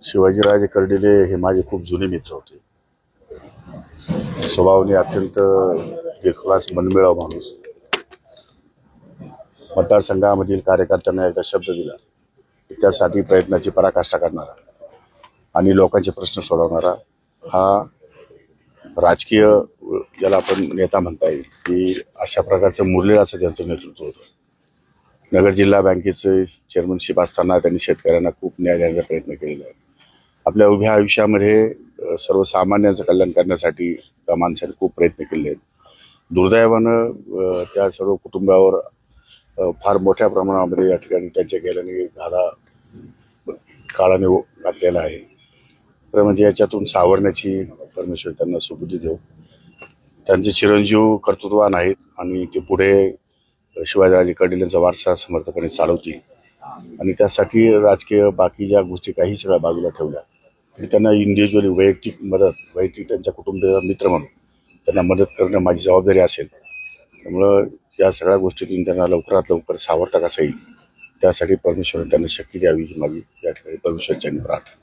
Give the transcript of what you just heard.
शिवाजीराजे कर्डिले हे माझे खूप जुने मित्र होते. स्वभावाने अत्यंत दिलखुलास मनमिळाव माणूस. मतदारसंघामधील कार्यकर्त्यांना एकदा शब्द दिला त्यासाठी प्रयत्नाची पराकाष्ठा करणारा आणि लोकांचे प्रश्न सोडवणारा हा राजकीय ज्याला आपण नेता म्हणता येईल की अशा प्रकारचं मुरलेलं असं त्यांचं नेतृत्व होतं. नगर जिल्हा बँकेचे चेअरमनशिप असताना त्यांनी शेतकऱ्यांना खूप न्याय देण्याचा प्रयत्न केलेला आहे. आपल्या उभ्या आयुष्यामध्ये सर्वसामान्यांचं कल्याण करण्यासाठी त्या माणसाने खूप प्रयत्न केले आहेत. दुर्दैवानं त्या सर्व कुटुंबावर फार मोठ्या प्रमाणामध्ये या ठिकाणी त्यांच्या गेल्याने घाला काळाने घातलेला आहे. तर म्हणजे याच्यातून सावरण्याची परमेश्वर त्यांना सुबुद्धी देव. त्यांचे चिरंजीव कर्तृत्ववान आहेत आणि ते पुढे शिवाजीराजे कर्डिलेंचा वारसा समर्थपणे चालवतील आणि त्यासाठी राजकीय बाकी ज्या गोष्टी काही सगळ्या बाजूला ठेवल्या तरी त्यांना इंडिव्हिज्युअली वैयक्तिक त्यांच्या कुटुंबीय मित्र म्हणून त्यांना मदत करणं माझी जबाबदारी असेल. त्यामुळं या सगळ्या गोष्टीतून त्यांना लवकरात लवकर सावरता कसा येईल त्यासाठी परमेश्वराने त्यांना शक्ती द्यावी ही माझी या ठिकाणी परमेश्वराची प्रार्थना.